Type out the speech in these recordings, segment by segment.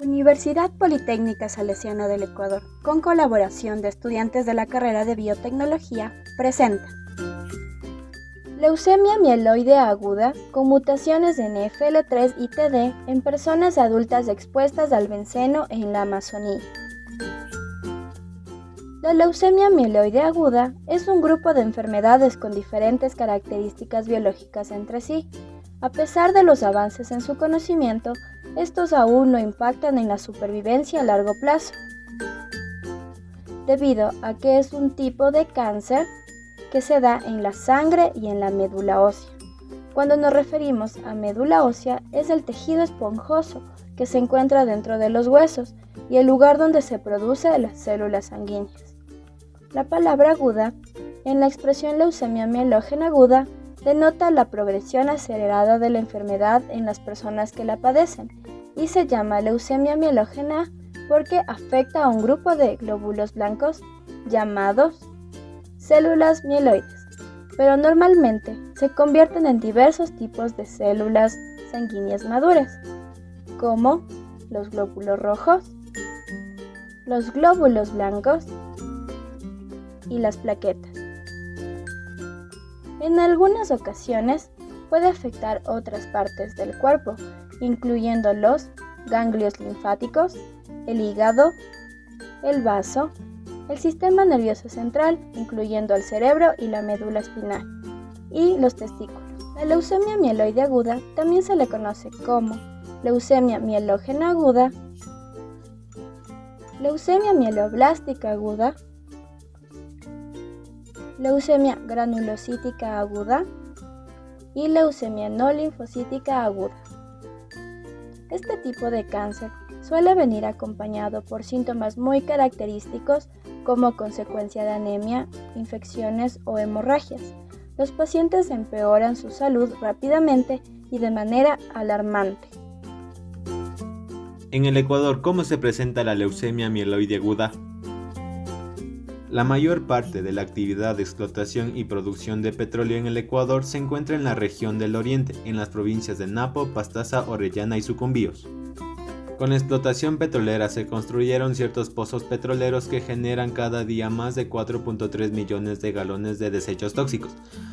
Universidad Politécnica Salesiana del Ecuador, con colaboración de estudiantes de la carrera de Biotecnología, presenta leucemia mieloide aguda con mutaciones en FL3 y TD en personas adultas expuestas al benceno en la Amazonía. La leucemia mieloide aguda es un grupo de enfermedades con diferentes características biológicas entre sí. A pesar de los avances en su conocimiento, estos aún no impactan en la supervivencia a largo plazo, debido a que es un tipo de cáncer que se da en la sangre y en la médula ósea. Cuando nos referimos a médula ósea, es el tejido esponjoso que se encuentra dentro de los huesos y el lugar donde se producen las células sanguíneas. La palabra aguda, en la expresión leucemia mielógena aguda, denota la progresión acelerada de la enfermedad en las personas que la padecen y se llama leucemia mielógena porque afecta a un grupo de glóbulos blancos llamados células mieloides, pero normalmente se convierten en diversos tipos de células sanguíneas maduras, como los glóbulos rojos, los glóbulos blancos y las plaquetas. En algunas ocasiones puede afectar otras partes del cuerpo, incluyendo los ganglios linfáticos, el hígado, el vaso, el sistema nervioso central, incluyendo el cerebro y la médula espinal, y los testículos. La leucemia mieloide aguda también se le conoce como leucemia mielógena aguda, leucemia mieloblástica aguda, leucemia granulocítica aguda y leucemia no linfocítica aguda. Este tipo de cáncer suele venir acompañado por síntomas muy característicos como consecuencia de anemia, infecciones o hemorragias. Los pacientes empeoran su salud rápidamente y de manera alarmante. En el Ecuador, ¿cómo se presenta la leucemia mieloide aguda? La mayor parte de la actividad de explotación y producción de petróleo en el Ecuador se encuentra en la región del Oriente, en las provincias de Napo, Pastaza, Orellana y Sucumbíos. Con la explotación petrolera se construyeron ciertos pozos petroleros que generan cada día más de 4.3 millones de galones de desechos tóxicos,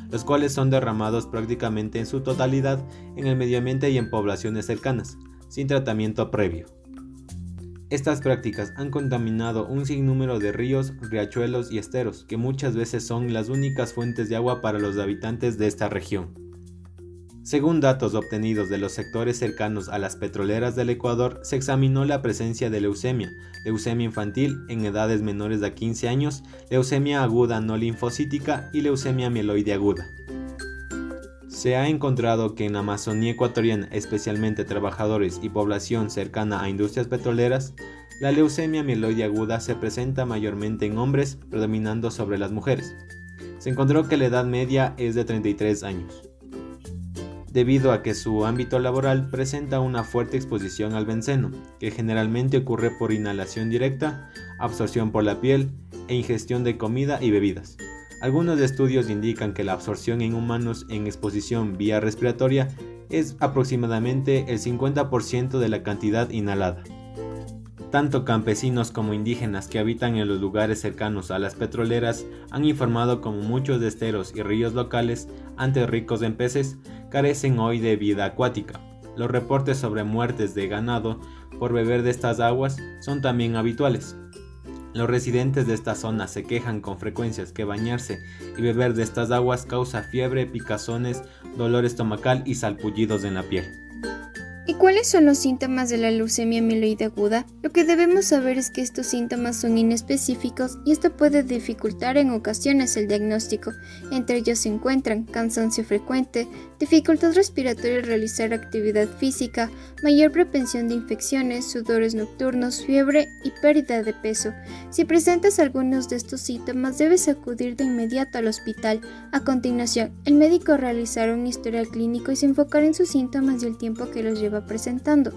los cuales son derramados prácticamente en su totalidad en el medio ambiente y en poblaciones cercanas, sin tratamiento previo. Estas prácticas han contaminado un sinnúmero de ríos, riachuelos y esteros, que muchas veces son las únicas fuentes de agua para los habitantes de esta región. Según datos obtenidos de los sectores cercanos a las petroleras del Ecuador, se examinó la presencia de leucemia infantil en edades menores a 15 años, leucemia aguda no linfocítica y leucemia mieloide aguda. Se ha encontrado que en la Amazonía ecuatoriana, especialmente trabajadores y población cercana a industrias petroleras, la leucemia mieloide aguda se presenta mayormente en hombres, predominando sobre las mujeres. Se encontró que la edad media es de 33 años. Debido a que su ámbito laboral presenta una fuerte exposición al benceno, que generalmente ocurre por inhalación directa, absorción por la piel e ingestión de comida y bebidas. Algunos estudios indican que la absorción en humanos en exposición vía respiratoria es aproximadamente el 50% de la cantidad inhalada. Tanto campesinos como indígenas que habitan en los lugares cercanos a las petroleras han informado como muchos esteros y ríos locales, antes ricos en peces, carecen hoy de vida acuática. Los reportes sobre muertes de ganado por beber de estas aguas son también habituales. Los residentes de esta zona se quejan con frecuencia que bañarse y beber de estas aguas causa fiebre, picazones, dolor estomacal y salpullidos en la piel. ¿Y cuáles son los síntomas de la leucemia mieloide aguda? Lo que debemos saber es que estos síntomas son inespecíficos y esto puede dificultar en ocasiones el diagnóstico. Entre ellos se encuentran cansancio frecuente, dificultad respiratoria al realizar actividad física, mayor propensión de infecciones, sudores nocturnos, fiebre y pérdida de peso. Si presentas algunos de estos síntomas, debes acudir de inmediato al hospital. A continuación, el médico realizará un historial clínico y se enfocará en sus síntomas y el tiempo que los lleva presentando.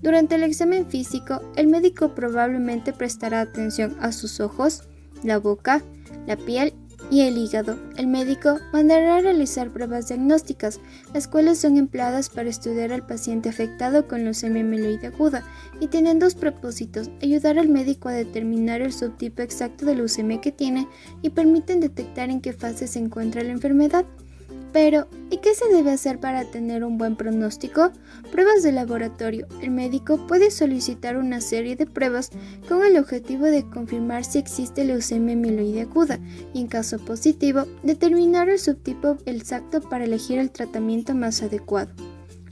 Durante el examen físico, el médico probablemente prestará atención a sus ojos, la boca, la piel y el hígado. El médico mandará a realizar pruebas diagnósticas, las cuales son empleadas para estudiar al paciente afectado con leucemia mieloide aguda y tienen dos propósitos: ayudar al médico a determinar el subtipo exacto de leucemia que tiene y permiten detectar en qué fase se encuentra la enfermedad. Pero, ¿y qué se debe hacer para tener un buen pronóstico? Pruebas de laboratorio. El médico puede solicitar una serie de pruebas con el objetivo de confirmar si existe leucemia mieloide aguda y, en caso positivo, determinar el subtipo exacto para elegir el tratamiento más adecuado.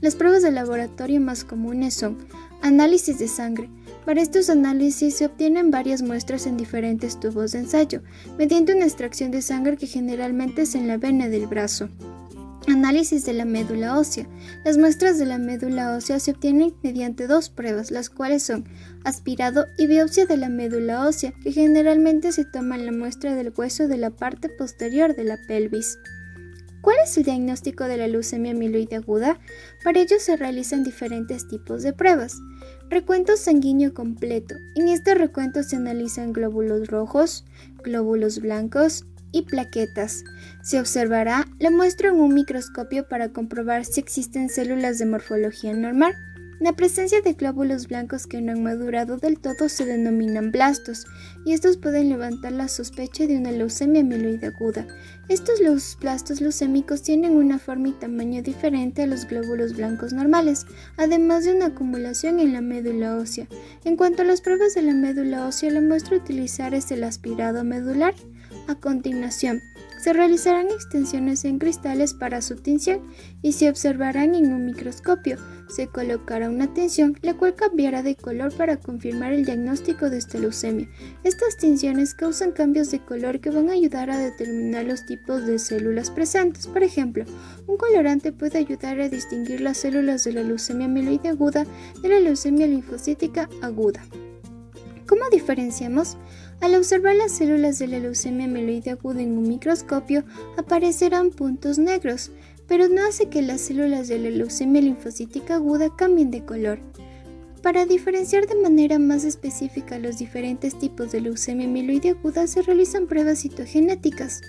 Las pruebas de laboratorio más comunes son análisis de sangre. Para estos análisis se obtienen varias muestras en diferentes tubos de ensayo, mediante una extracción de sangre que generalmente es en la vena del brazo. Análisis de la médula ósea. Las muestras de la médula ósea se obtienen mediante dos pruebas, las cuales son aspirado y biopsia de la médula ósea, que generalmente se toman la muestra del hueso de la parte posterior de la pelvis. ¿Cuál es el diagnóstico de la leucemia mieloide aguda? Para ello se realizan diferentes tipos de pruebas. Recuento sanguíneo completo. En este recuento se analizan glóbulos rojos, glóbulos blancos y plaquetas. Se observará la muestra en un microscopio para comprobar si existen células de morfología normal. La presencia de glóbulos blancos que no han madurado del todo se denominan blastos, y estos pueden levantar la sospecha de una leucemia mieloide aguda. Estos blastos leucémicos tienen una forma y tamaño diferente a los glóbulos blancos normales, además de una acumulación en la médula ósea. En cuanto a las pruebas de la médula ósea, la muestra a utilizar es el aspirado medular. A continuación, se realizarán extensiones en cristales para su tinción y se observarán en un microscopio. Se colocará una tinción, la cual cambiará de color para confirmar el diagnóstico de esta leucemia. Estas tinciones causan cambios de color que van a ayudar a determinar los tipos de células presentes. Por ejemplo, un colorante puede ayudar a distinguir las células de la leucemia mieloide aguda de la leucemia linfocítica aguda. ¿Cómo diferenciamos? Al observar las células de la leucemia mieloide aguda en un microscopio, aparecerán puntos negros, pero no hace que las células de la leucemia linfocítica aguda cambien de color. Para diferenciar de manera más específica los diferentes tipos de leucemia mieloide aguda, se realizan pruebas citogenéticas.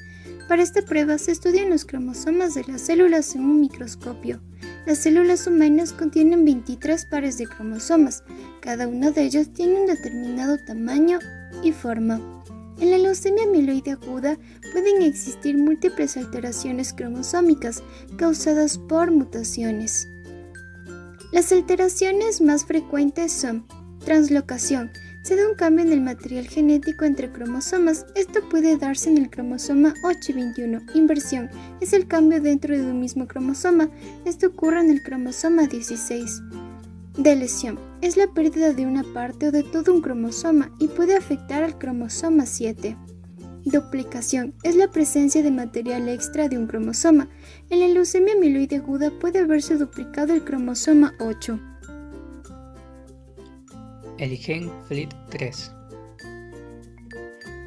Para esta prueba se estudian los cromosomas de las células en un microscopio. Las células humanas contienen 23 pares de cromosomas. Cada uno de ellos tiene un determinado tamaño y forma. En la leucemia mieloide aguda pueden existir múltiples alteraciones cromosómicas causadas por mutaciones. Las alteraciones más frecuentes son translocación. Se da un cambio en el material genético entre cromosomas. Esto puede darse en el cromosoma 8 y 21. Inversión es el cambio dentro de un mismo cromosoma. Esto ocurre en el cromosoma 16. Deleción es la pérdida de una parte o de todo un cromosoma y puede afectar al cromosoma 7. Duplicación es la presencia de material extra de un cromosoma. En la leucemia mieloide aguda puede haberse duplicado el cromosoma 8. El gen FLT3.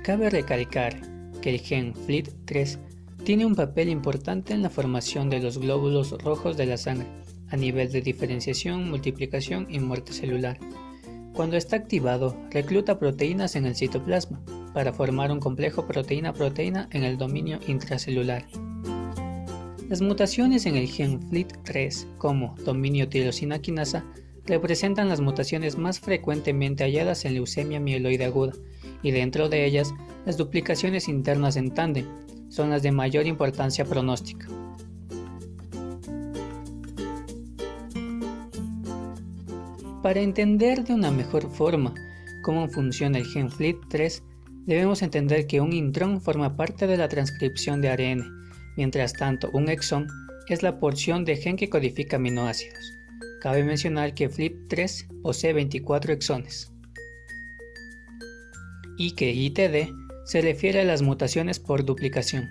Cabe recalcar que el gen FLT3 tiene un papel importante en la formación de los glóbulos rojos de la sangre, a nivel de diferenciación, multiplicación y muerte celular. Cuando está activado, recluta proteínas en el citoplasma para formar un complejo proteína-proteína en el dominio intracelular. Las mutaciones en el gen FLT3, como dominio tirosina quinasa, representan las mutaciones más frecuentemente halladas en leucemia mieloide aguda, y dentro de ellas, las duplicaciones internas en tándem son las de mayor importancia pronóstica. Para entender de una mejor forma cómo funciona el gen FLT3, debemos entender que un intrón forma parte de la transcripción de ARN, mientras tanto un exón es la porción de gen que codifica aminoácidos. Cabe mencionar que FLT3 posee 24 exones y que ITD se refiere a las mutaciones por duplicación.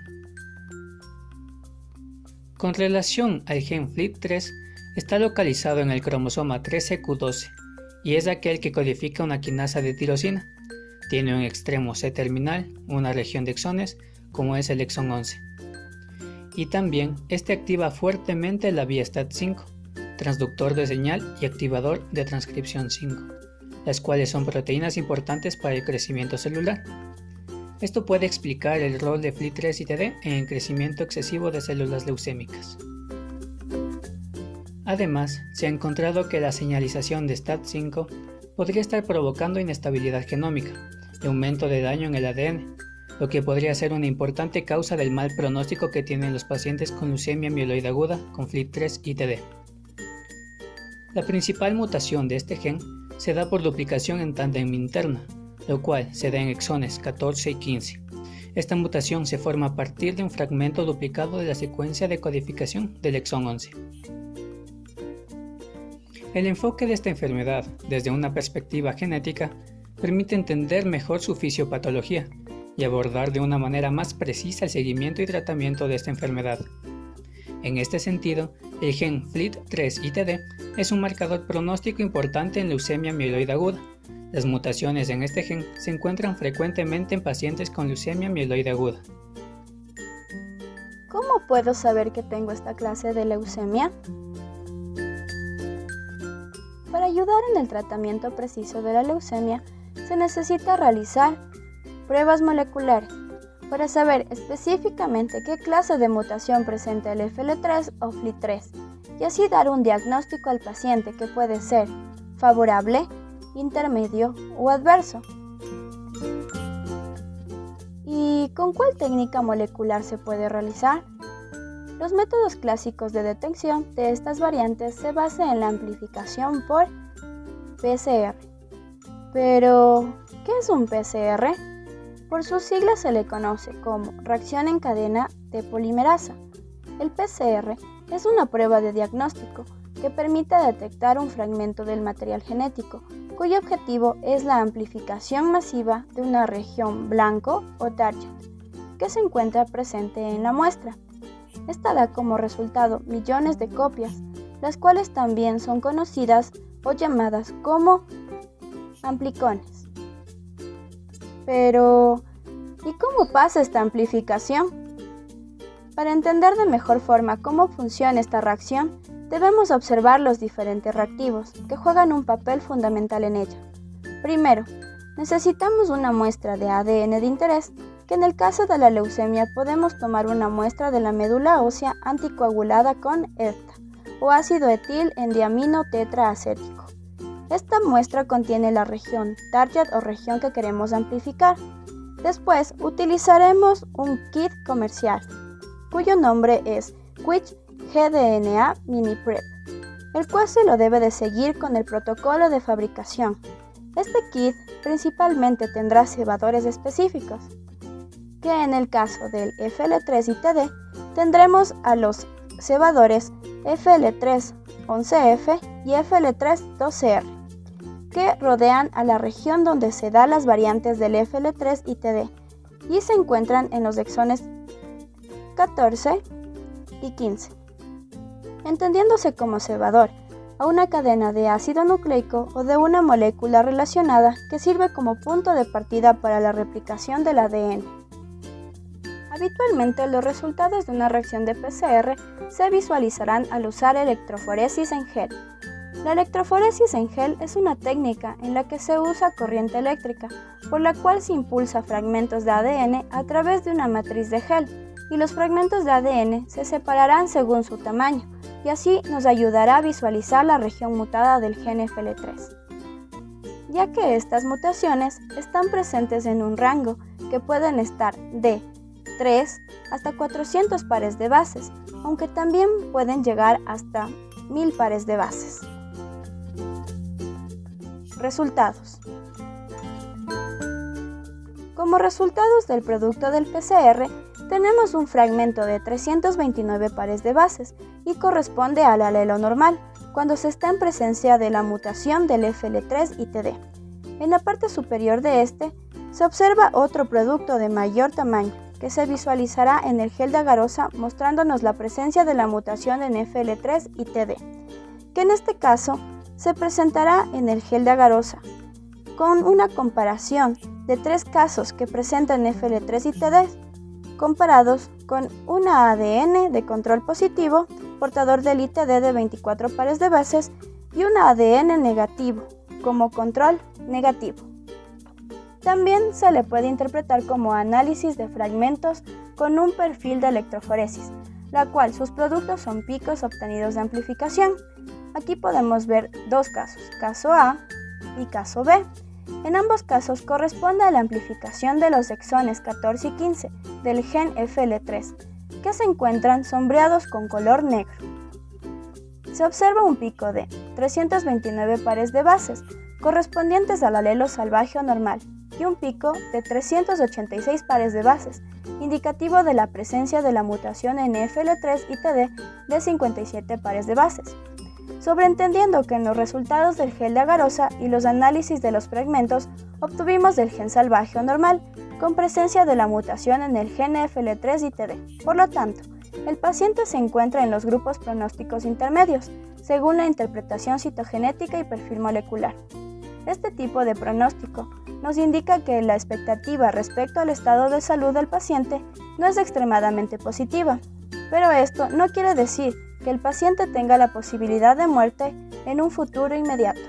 Con relación al gen FLT3, está localizado en el cromosoma 13q12 y es aquel que codifica una quinasa de tirosina. Tiene un extremo C-terminal, una región de exones, como es el exón 11. Y también este activa fuertemente la vía STAT5, transductor de señal y activador de transcripción 5, las cuales son proteínas importantes para el crecimiento celular. Esto puede explicar el rol de FLT3 y TD en el crecimiento excesivo de células leucémicas. Además, se ha encontrado que la señalización de STAT5 podría estar provocando inestabilidad genómica y aumento de daño en el ADN, lo que podría ser una importante causa del mal pronóstico que tienen los pacientes con leucemia mieloide aguda con FLT3 y TD. La principal mutación de este gen se da por duplicación en tándem interna, lo cual se da en exones 14 y 15. Esta mutación se forma a partir de un fragmento duplicado de la secuencia de codificación del exón 11. El enfoque de esta enfermedad desde una perspectiva genética permite entender mejor su fisiopatología y abordar de una manera más precisa el seguimiento y tratamiento de esta enfermedad. En este sentido, el gen FLT3 y TD es un marcador pronóstico importante en leucemia mieloide aguda. Las mutaciones en este gen se encuentran frecuentemente en pacientes con leucemia mieloide aguda. ¿Cómo puedo saber que tengo esta clase de leucemia? Para ayudar en el tratamiento preciso de la leucemia, se necesita realizar pruebas moleculares para saber específicamente qué clase de mutación presenta el FL3 o FLT3 y así dar un diagnóstico al paciente que puede ser favorable, intermedio o adverso. ¿Y con cuál técnica molecular se puede realizar? Los métodos clásicos de detección de estas variantes se basan en la amplificación por PCR. Pero, ¿qué es un PCR? Por sus siglas se le conoce como reacción en cadena de polimerasa. El PCR es una prueba de diagnóstico que permite detectar un fragmento del material genético, cuyo objetivo es la amplificación masiva de una región blanco o target, que se encuentra presente en la muestra. Esta da como resultado millones de copias, las cuales también son conocidas o llamadas como amplicones. Pero, ¿y cómo pasa esta amplificación? Para entender de mejor forma cómo funciona esta reacción, debemos observar los diferentes reactivos que juegan un papel fundamental en ella. Primero, necesitamos una muestra de ADN de interés, que en el caso de la leucemia podemos tomar una muestra de la médula ósea anticoagulada con ERTA o ácido etil endiamino tetraacético. Esta muestra contiene la región target o región que queremos amplificar. Después utilizaremos un kit comercial, cuyo nombre es Quick gDNA Mini Prep, el cual se lo debe de seguir con el protocolo de fabricación. Este kit principalmente tendrá cebadores específicos, que en el caso del FL3 y TD tendremos a los cebadores FL3-11F y FL3-12R, que rodean a la región donde se dan las variantes del FL3 y TD y se encuentran en los exones 14 y 15, entendiéndose como cebador a una cadena de ácido nucleico o de una molécula relacionada que sirve como punto de partida para la replicación del ADN. Habitualmente los resultados de una reacción de PCR se visualizarán al usar electroforesis en gel. La electroforesis en gel es una técnica en la que se usa corriente eléctrica, por la cual se impulsa fragmentos de ADN a través de una matriz de gel, y los fragmentos de ADN se separarán según su tamaño, y así nos ayudará a visualizar la región mutada del gen FL3. Ya que estas mutaciones están presentes en un rango que pueden estar de 3 hasta 400 pares de bases, aunque también pueden llegar hasta 1000 pares de bases. Resultados. Como resultados del producto del PCR, tenemos un fragmento de 329 pares de bases y corresponde al alelo normal, cuando se está en presencia de la mutación del FL3 y TD. En la parte superior de este, se observa otro producto de mayor tamaño, que se visualizará en el gel de agarosa mostrándonos la presencia de la mutación en FL3 y TD, que en este caso se presentará en el gel de agarosa, con una comparación de 3 casos que presentan FL3 y TD, comparados con una ADN de control positivo, portador del ITD de 24 pares de bases, y un ADN negativo, como control negativo. También se le puede interpretar como análisis de fragmentos con un perfil de electroforesis, la cual sus productos son picos obtenidos de amplificación. Aquí podemos ver dos casos, caso A y caso B. En ambos casos corresponde a la amplificación de los exones 14 y 15 del gen FL3, que se encuentran sombreados con color negro. Se observa un pico de 329 pares de bases, correspondientes al alelo salvaje o normal, y un pico de 386 pares de bases, indicativo de la presencia de la mutación en FL3 y TD de 57 pares de bases. Sobreentendiendo que en los resultados del gel de agarosa y los análisis de los fragmentos obtuvimos del gen salvaje o normal, con presencia de la mutación en el gen FL3 y TD. Por lo tanto, el paciente se encuentra en los grupos pronósticos intermedios, según la interpretación citogenética y perfil molecular. Este tipo de pronóstico nos indica que la expectativa respecto al estado de salud del paciente no es extremadamente positiva, pero esto no quiere decir que el paciente tenga la posibilidad de muerte en un futuro inmediato.